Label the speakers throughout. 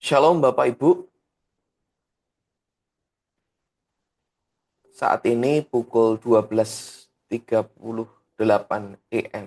Speaker 1: Shalom Bapak Ibu, saat ini pukul 12.38 AM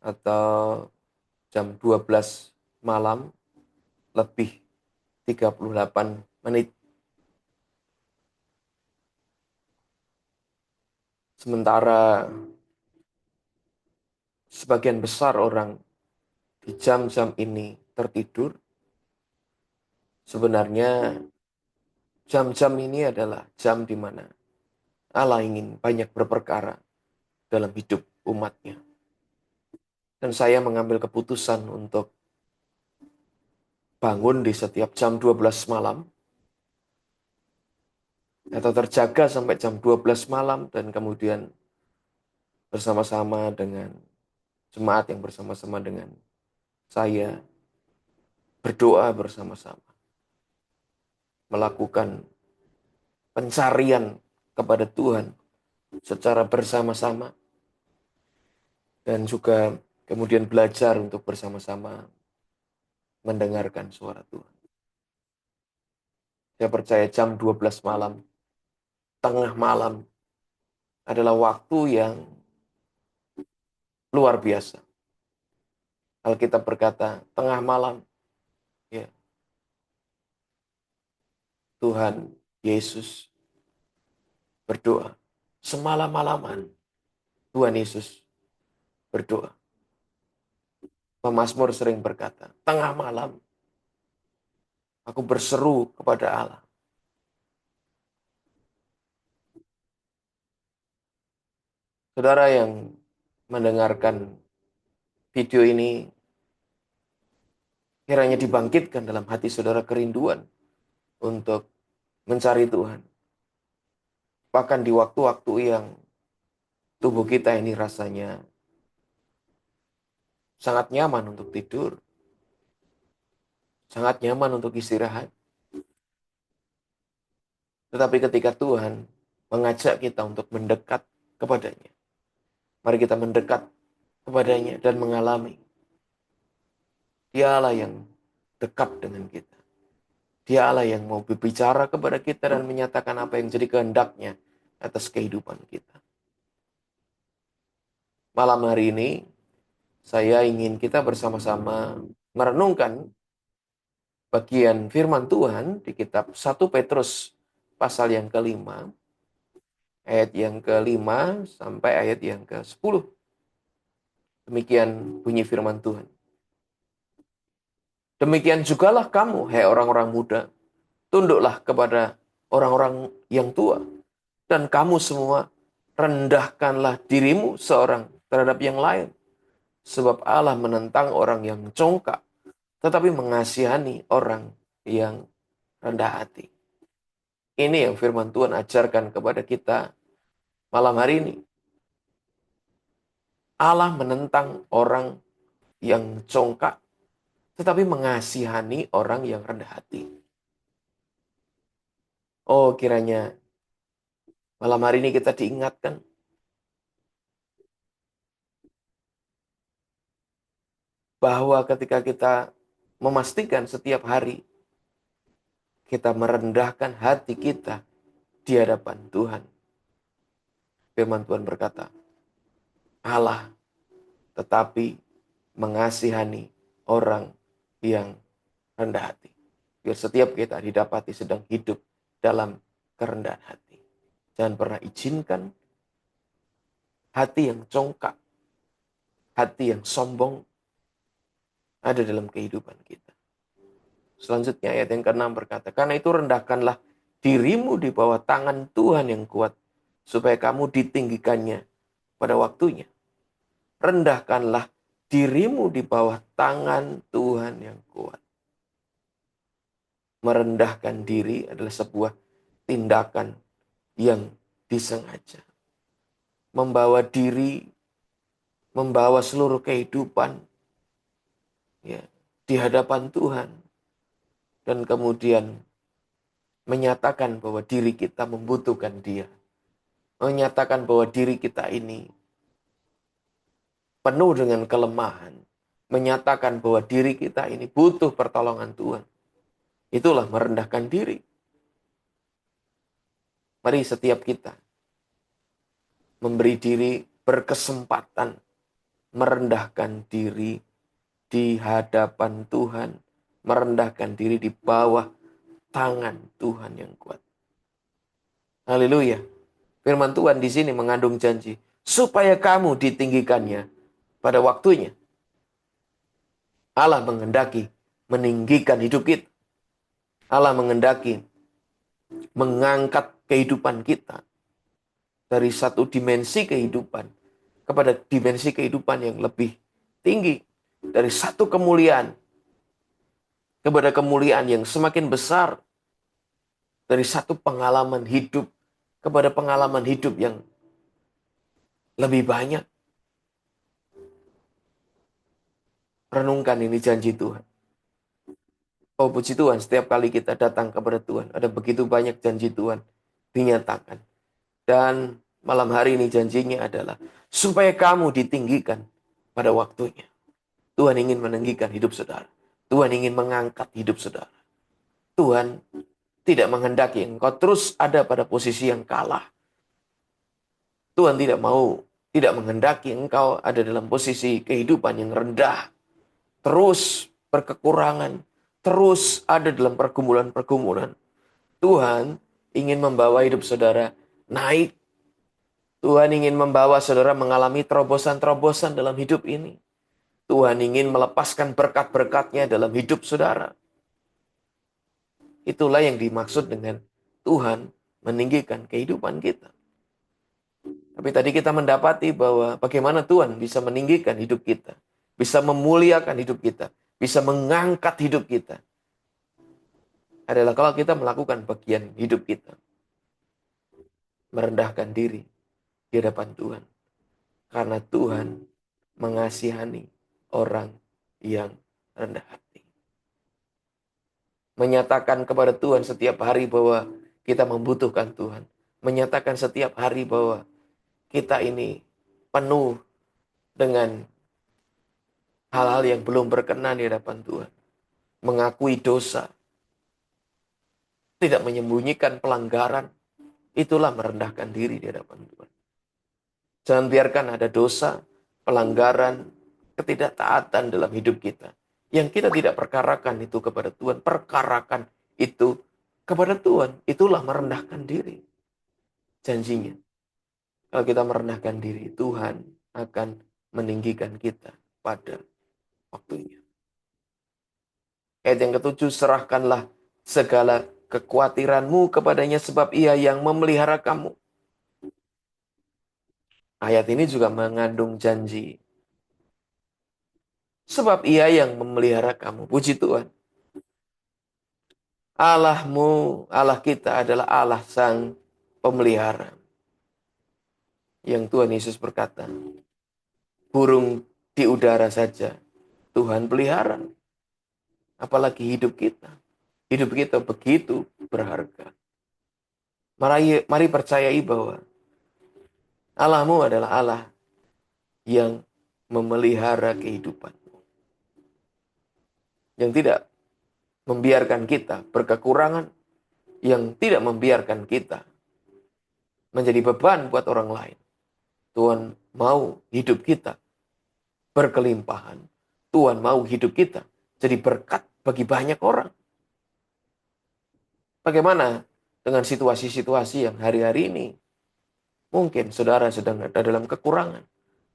Speaker 1: atau jam 12 malam lebih 38 menit. Sementara sebagian besar orang di jam-jam ini tertidur, sebenarnya jam-jam ini adalah jam di mana Allah ingin banyak berperkara dalam hidup umatnya. Dan saya mengambil keputusan untuk bangun di setiap jam 12 malam atau terjaga sampai jam 12 malam dan kemudian bersama-sama dengan jemaat yang bersama-sama dengan saya berdoa bersama-sama, melakukan pencarian kepada Tuhan secara bersama-sama dan juga kemudian belajar untuk bersama-sama mendengarkan suara Tuhan. Saya percaya jam 12 malam, tengah malam adalah waktu yang luar biasa. Alkitab berkata, tengah malam, ya, Tuhan Yesus berdoa. Semalam-malaman Tuhan Yesus berdoa. Pemazmur sering berkata, tengah malam aku berseru kepada Allah. Saudara yang mendengarkan video ini, kiranya dibangkitkan dalam hati saudara kerinduan untuk mencari Tuhan. Bahkan di waktu-waktu yang tubuh kita ini rasanya sangat nyaman untuk tidur, sangat nyaman untuk istirahat. Tetapi ketika Tuhan mengajak kita untuk mendekat kepadanya, mari kita mendekat kepadanya dan mengalami. Dia Allah yang dekat dengan kita. Dia Allah yang mau berbicara kepada kita dan menyatakan apa yang jadi kehendaknya atas kehidupan kita. Malam hari ini, saya ingin kita bersama-sama merenungkan bagian firman Tuhan di kitab 1 Petrus pasal yang kelima, ayat yang kelima sampai ayat yang ke-10. Demikian bunyi firman Tuhan. Demikian jugalah kamu, hai orang-orang muda, tunduklah kepada orang-orang yang tua. Dan kamu semua rendahkanlah dirimu seorang terhadap yang lain. Sebab Allah menentang orang yang congkak, tetapi mengasihani orang yang rendah hati. Ini yang firman Tuhan ajarkan kepada kita malam hari ini. Allah menentang orang yang congkak, tetapi mengasihani orang yang rendah hati. Oh, kiranya malam hari ini kita diingatkan bahwa ketika kita memastikan setiap hari kita merendahkan hati kita di hadapan Tuhan. Firman Tuhan berkata, Allah tetapi mengasihani orang yang rendah hati. Biar setiap kita didapati sedang hidup dalam kerendahan hati. Jangan pernah izinkan hati yang congkak, hati yang sombong ada dalam kehidupan kita. Selanjutnya ayat yang ke-6 berkata, karena itu rendahkanlah dirimu di bawah tangan Tuhan yang kuat, supaya kamu ditinggikannya pada waktunya. Rendahkanlah dirimu di bawah tangan Tuhan yang kuat. Merendahkan diri adalah sebuah tindakan yang disengaja. Membawa diri, membawa seluruh kehidupan ya, di hadapan Tuhan. Dan kemudian menyatakan bahwa diri kita membutuhkan Dia. Menyatakan bahwa diri kita ini penuh dengan kelemahan. menyatakan bahwa diri kita ini butuh pertolongan Tuhan. Itulah merendahkan diri. Mari setiap kita memberi diri berkesempatan merendahkan diri di hadapan Tuhan, merendahkan diri di bawah tangan Tuhan yang kuat. Haleluya. Firman Tuhan di sini mengandung janji supaya kamu ditinggikannya pada waktunya. Allah menghendaki meninggikan hidup kita. Allah menghendaki mengangkat kehidupan kita dari satu dimensi kehidupan kepada dimensi kehidupan yang lebih tinggi. Dari satu kemuliaan kepada kemuliaan yang semakin besar. Dari satu pengalaman hidup kepada pengalaman hidup yang lebih banyak. Renungkan ini janji Tuhan. Oh puji Tuhan, setiap kali kita datang kepada Tuhan, ada begitu banyak janji Tuhan dinyatakan. Dan malam hari ini janjinya adalah supaya kamu ditinggikan pada waktunya. Tuhan ingin meninggikan hidup saudara. Tuhan ingin mengangkat hidup saudara. Tuhan tidak menghendaki engkau terus ada pada posisi yang kalah. Tuhan tidak menghendaki engkau ada dalam posisi kehidupan yang rendah. Terus berkekurangan, terus ada dalam pergumulan-pergumulan. Tuhan ingin membawa hidup saudara naik. Tuhan ingin membawa saudara mengalami terobosan-terobosan dalam hidup ini. Tuhan ingin melepaskan berkat-berkat-Nya dalam hidup saudara. Itulah yang dimaksud dengan Tuhan meninggikan kehidupan kita. Tapi tadi kita mendapati bahwa bagaimana Tuhan bisa meninggikan hidup kita. Bisa memuliakan hidup kita. Bisa mengangkat hidup kita. Adalah kalau kita melakukan bagian hidup kita. Merendahkan diri di hadapan Tuhan. Karena Tuhan mengasihani orang yang rendah hati. Menyatakan kepada Tuhan setiap hari bahwa kita membutuhkan Tuhan. Menyatakan setiap hari bahwa kita ini penuh dengan hal-hal yang belum berkenan di hadapan Tuhan. Mengakui dosa. Tidak menyembunyikan pelanggaran. Itulah merendahkan diri di hadapan Tuhan. Jangan biarkan ada dosa, pelanggaran, ketidaktaatan dalam hidup kita. Yang kita tidak perkarakan itu kepada Tuhan. Perkarakan itu kepada Tuhan. Itulah merendahkan diri. Janjinya. Kalau kita merendahkan diri, Tuhan akan meninggikan kita pada waktunya. Ayat yang ketujuh, serahkanlah segala kekhawatiranmu kepadanya sebab Ia yang memelihara kamu. Ayat ini juga mengandung janji. Sebab Ia yang memelihara kamu. Puji Tuhan. Allahmu, Allah kita adalah Allah sang pemelihara. Yang Tuhan Yesus berkata, burung di udara saja Tuhan pelihara. Apalagi hidup kita. Hidup kita begitu berharga. Mari percayai bahwa Allahmu adalah Allah yang memelihara kehidupanmu. Yang tidak membiarkan kita berkekurangan. Yang tidak membiarkan kita menjadi beban buat orang lain. Tuhan mau hidup kita berkelimpahan. Tuhan mau hidup kita jadi berkat bagi banyak orang. Bagaimana dengan situasi-situasi yang hari-hari ini? Mungkin saudara sedang ada dalam kekurangan.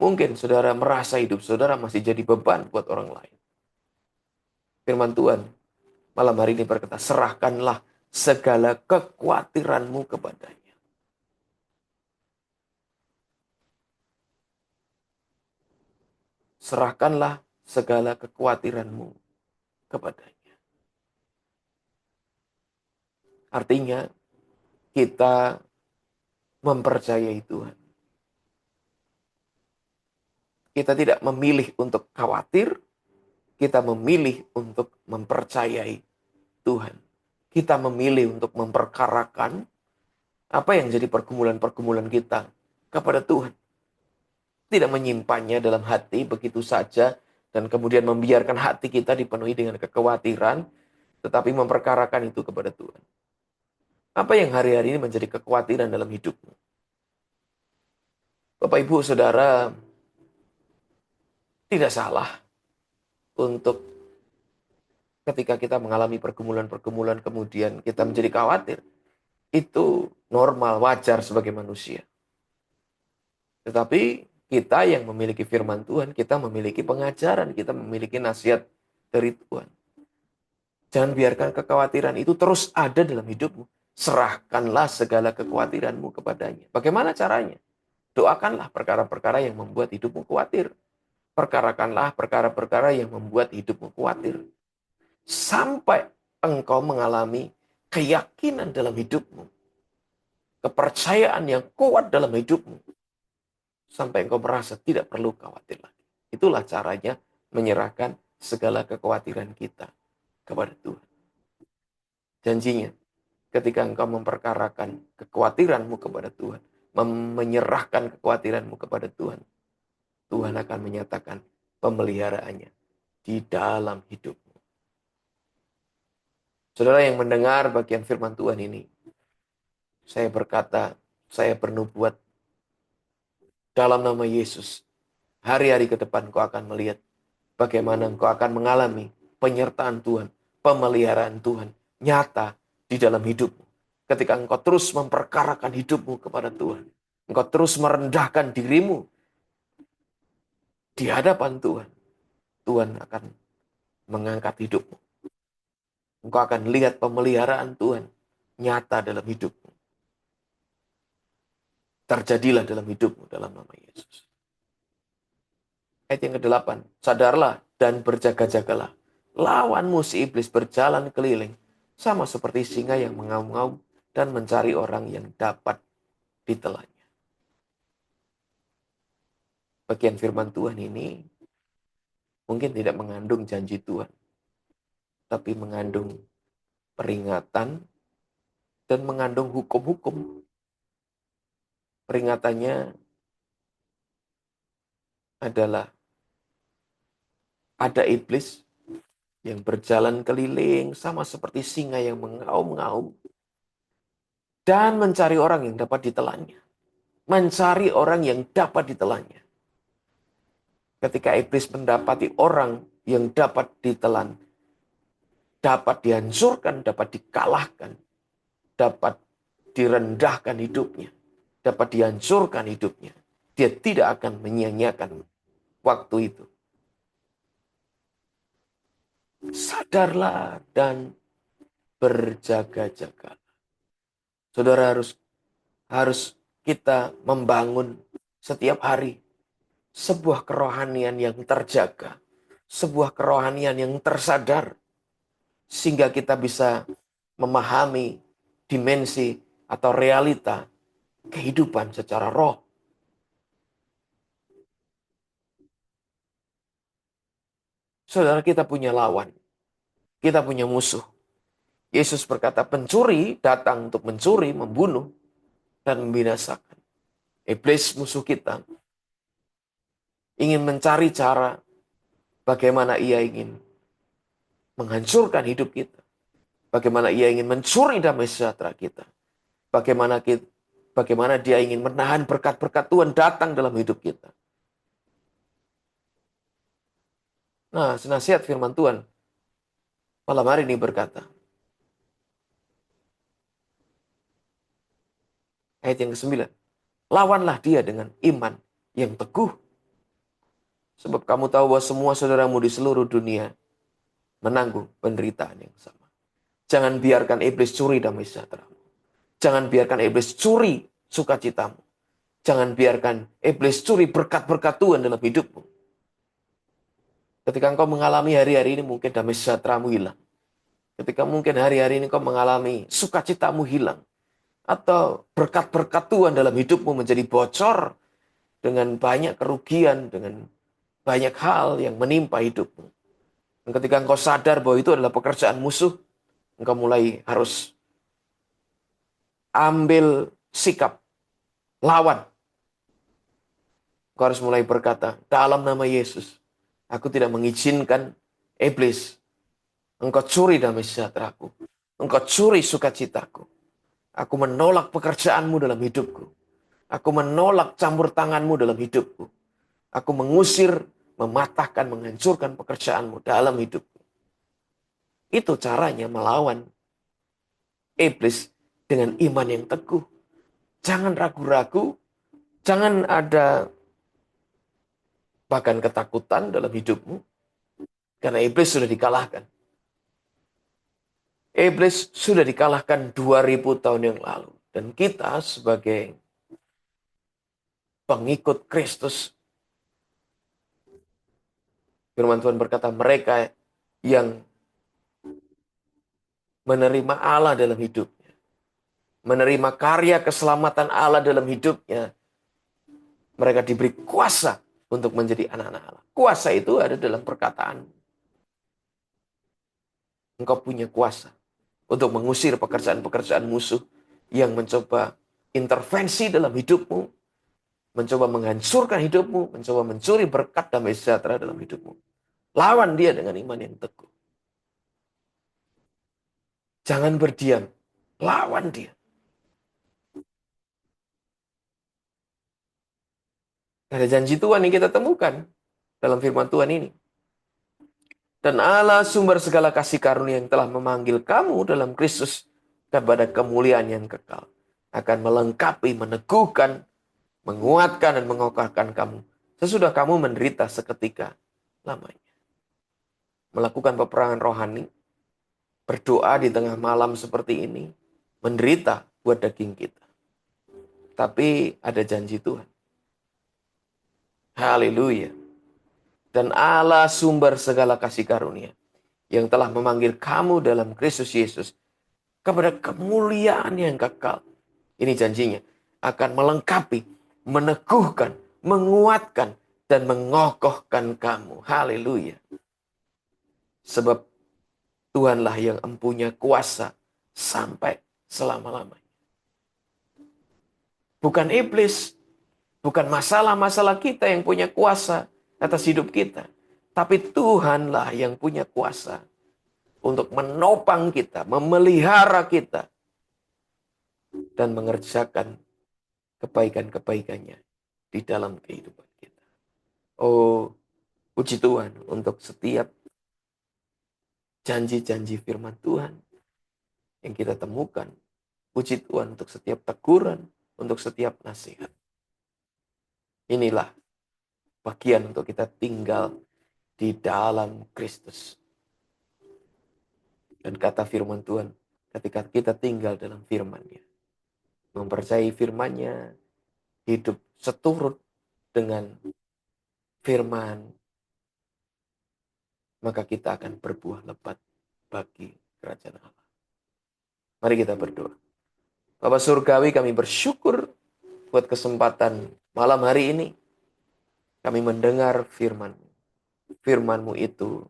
Speaker 1: Mungkin saudara merasa hidup saudara masih jadi beban buat orang lain. Firman Tuhan malam hari ini berkata, serahkanlah segala kekhawatiranmu kepadanya. Serahkanlah segala kekhawatiranmu kepadanya. Artinya, kita mempercayai Tuhan. Kita tidak memilih untuk khawatir, kita memilih untuk mempercayai Tuhan. Kita memilih untuk memperkarakan apa yang jadi pergumulan-pergumulan kita kepada Tuhan. Tidak menyimpannya dalam hati begitu saja Dan kemudian membiarkan hati kita dipenuhi dengan kekhawatiran, tetapi memperkarakan itu kepada Tuhan. Apa yang hari-hari ini menjadi kekhawatiran dalam hidupmu? Bapak, Ibu, Saudara, tidak salah untuk ketika kita mengalami pergumulan-pergumulan kemudian kita menjadi khawatir. Itu normal, wajar sebagai manusia. Tetapi kita yang memiliki firman Tuhan, kita memiliki pengajaran, kita memiliki nasihat dari Tuhan. Jangan biarkan kekhawatiran itu terus ada dalam hidupmu. Serahkanlah segala kekhawatiranmu kepadanya. Bagaimana caranya? Doakanlah perkara-perkara yang membuat hidupmu khawatir. Perkarakanlah perkara-perkara yang membuat hidupmu khawatir. Sampai engkau mengalami keyakinan dalam hidupmu. Kepercayaan yang kuat dalam hidupmu. Sampai engkau merasa tidak perlu khawatir lagi. Itulah caranya menyerahkan segala kekhawatiran kita kepada Tuhan. Janjinya, ketika engkau memperkarakan kekhawatiranmu kepada Tuhan, menyerahkan kekhawatiranmu kepada Tuhan, Tuhan akan menyatakan pemeliharaannya di dalam hidupmu. Saudara yang mendengar bagian firman Tuhan ini, saya berkata, saya bernubuat dalam nama Yesus, hari-hari ke depan kau akan melihat bagaimana engkau akan mengalami penyertaan Tuhan, pemeliharaan Tuhan nyata di dalam hidupmu. Ketika engkau terus memperkarakan hidupmu kepada Tuhan, engkau terus merendahkan dirimu di hadapan Tuhan, Tuhan akan mengangkat hidupmu. Engkau akan lihat pemeliharaan Tuhan nyata dalam hidupmu. Terjadilah dalam hidupmu dalam nama Yesus. Ayat yang ke-8, sadarlah dan berjaga-jagalah. Lawanmu si iblis berjalan keliling, sama seperti singa yang mengaum-ngaum dan mencari orang yang dapat ditelannya. Bagian firman Tuhan ini mungkin tidak mengandung janji Tuhan, tapi mengandung peringatan dan mengandung hukum-hukum. Peringatannya adalah ada iblis yang berjalan keliling sama seperti singa yang mengaum-ngaum dan mencari orang yang dapat ditelannya. Mencari orang yang dapat ditelannya. Ketika iblis mendapati orang yang dapat ditelan, dapat dihancurkan, dapat dikalahkan, dapat direndahkan hidupnya, dapat dihancurkan hidupnya, dia tidak akan menyia-nyiakan waktu itu. Sadarlah dan berjaga-jaga. Saudara harus kita membangun setiap hari sebuah kerohanian yang terjaga, sebuah kerohanian yang tersadar, sehingga kita bisa memahami dimensi atau realita kehidupan secara roh. Saudara, kita punya lawan, kita punya musuh. Yesus berkata, pencuri datang untuk mencuri, membunuh, dan membinasakan. Iblis musuh kita ingin mencari cara bagaimana ia ingin menghancurkan hidup kita. Bagaimana ia ingin mencuri damai sejahtera kita. Bagaimana dia ingin menahan berkat-berkat Tuhan datang dalam hidup kita. Nah, senasihat firman Tuhan malam hari ini berkata, ayat yang ke-9, lawanlah dia dengan iman yang teguh. Sebab kamu tahu bahwa semua saudaramu di seluruh dunia menanggung penderitaan yang sama. Jangan biarkan iblis curi damai sejahteramu. Jangan biarkan iblis curi sukacitamu. Jangan biarkan iblis curi berkat-berkat Tuhan dalam hidupmu. Ketika engkau mengalami hari-hari ini mungkin damai sejahteramu hilang. Ketika mungkin hari-hari ini engkau mengalami sukacitamu hilang. Atau berkat-berkat Tuhan dalam hidupmu menjadi bocor dengan banyak kerugian, dengan banyak hal yang menimpa hidupmu. Dan ketika engkau sadar bahwa itu adalah pekerjaan musuh, engkau mulai harus ambil sikap, lawan. Engkau harus mulai berkata, dalam nama Yesus, Aku tidak mengizinkan iblis, engkau curi damai sejahteraku. Engkau curi sukacitaku. Aku menolak pekerjaanmu dalam hidupku. Aku menolak campur tanganmu dalam hidupku. Aku mengusir, mematahkan, menghancurkan pekerjaanmu dalam hidupku. Itu caranya melawan iblis dengan iman yang teguh. Jangan ragu-ragu, jangan ada bahkan ketakutan dalam hidupmu. Karena iblis sudah dikalahkan. Iblis sudah dikalahkan 2000 tahun yang lalu. Dan kita sebagai pengikut Kristus, firman Tuhan berkata, mereka yang menerima Allah dalam hidupnya, menerima karya keselamatan Allah dalam hidupnya, mereka diberi kuasa untuk menjadi anak-anak Allah. Kuasa itu ada dalam perkataan. Engkau punya kuasa untuk mengusir pekerjaan-pekerjaan musuh yang mencoba intervensi dalam hidupmu, mencoba menghancurkan hidupmu, mencoba mencuri berkat damai sejahtera dalam hidupmu. Lawan dia dengan iman yang teguh. Jangan berdiam, lawan dia. Ada janji Tuhan yang kita temukan dalam firman Tuhan ini. Dan Allah sumber segala kasih karunia yang telah memanggil kamu dalam Kristus kepada kemuliaan yang kekal, akan melengkapi, meneguhkan, menguatkan, dan mengokohkan kamu sesudah kamu menderita seketika lamanya. Melakukan peperangan rohani, berdoa di tengah malam seperti ini, menderita buat daging kita. Tapi ada janji Tuhan. Haleluya. Dan Allah sumber segala kasih karunia yang telah memanggil kamu dalam Kristus Yesus kepada kemuliaan yang kekal. Ini janjinya. Akan melengkapi, meneguhkan, menguatkan, dan mengokohkan kamu. Haleluya. Sebab Tuhanlah yang empunya kuasa sampai selama-lamanya. Bukan iblis, bukan masalah-masalah kita yang punya kuasa atas hidup kita. Tapi Tuhanlah yang punya kuasa untuk menopang kita, memelihara kita, dan mengerjakan kebaikan-kebaikannya di dalam kehidupan kita. Oh, puji Tuhan untuk setiap janji-janji firman Tuhan yang kita temukan. Puji Tuhan untuk setiap teguran, untuk setiap nasihat. Inilah bagian untuk kita tinggal di dalam Kristus. Dan kata firman Tuhan, ketika kita tinggal dalam firman-Nya, mempercayai firman-Nya, hidup seturut dengan firman, maka kita akan berbuah lebat bagi kerajaan Allah. Mari kita berdoa. Bapa Surgawi, kami bersyukur buat kesempatan malam hari ini. Kami mendengar firman-Mu. Firman-Mu itu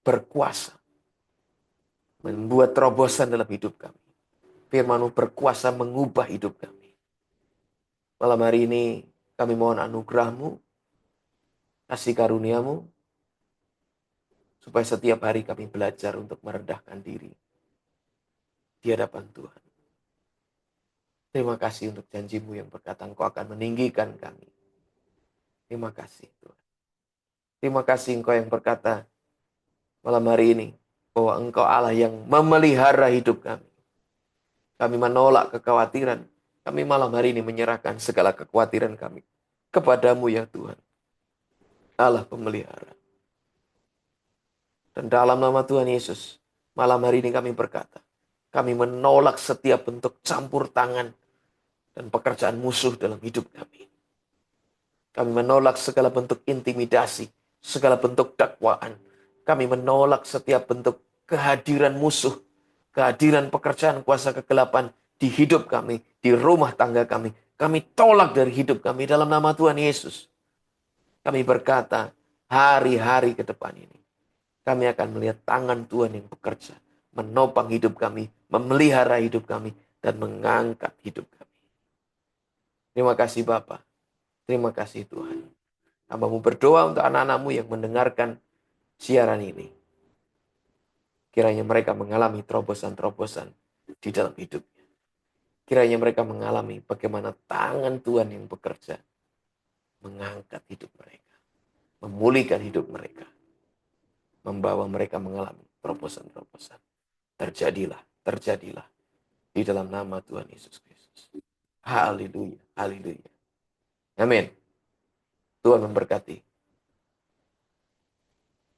Speaker 1: berkuasa, membuat terobosan dalam hidup kami. Firman-Mu berkuasa mengubah hidup kami. Malam hari ini kami mohon anugerah-Mu, kasih karunia-Mu, supaya setiap hari kami belajar untuk merendahkan diri di hadapan Tuhan. Terima kasih untuk janji-Mu yang berkata Engkau akan meninggikan kami. Terima kasih Tuhan. Terima kasih Engkau yang berkata malam hari ini bahwa Engkau Allah yang memelihara hidup kami. Kami menolak kekhawatiran. Kami malam hari ini menyerahkan segala kekhawatiran kami kepadamu ya Tuhan. Allah pemelihara. Dan dalam nama Tuhan Yesus, malam hari ini kami berkata, kami menolak setiap bentuk campur tangan dan pekerjaan musuh dalam hidup kami. Kami menolak segala bentuk intimidasi, segala bentuk dakwaan. Kami menolak setiap bentuk kehadiran musuh, kehadiran pekerjaan kuasa kegelapan di hidup kami, di rumah tangga kami. Kami tolak dari hidup kami dalam nama Tuhan Yesus. Kami berkata, hari-hari ke depan ini, kami akan melihat tangan Tuhan yang bekerja, menopang hidup kami, memelihara hidup kami, dan mengangkat hidup kami. Terima kasih Bapa. Terima kasih Tuhan. Hambamu berdoa untuk anak-anakmu yang mendengarkan siaran ini. Kiranya mereka mengalami terobosan-terobosan di dalam hidupnya. Kiranya mereka mengalami bagaimana tangan Tuhan yang bekerja mengangkat hidup mereka, memulihkan hidup mereka, membawa mereka mengalami terobosan-terobosan. Terjadilah, terjadilah di dalam nama Tuhan Yesus Kristus. Haleluya, haleluya. Amin. Tuhan memberkati.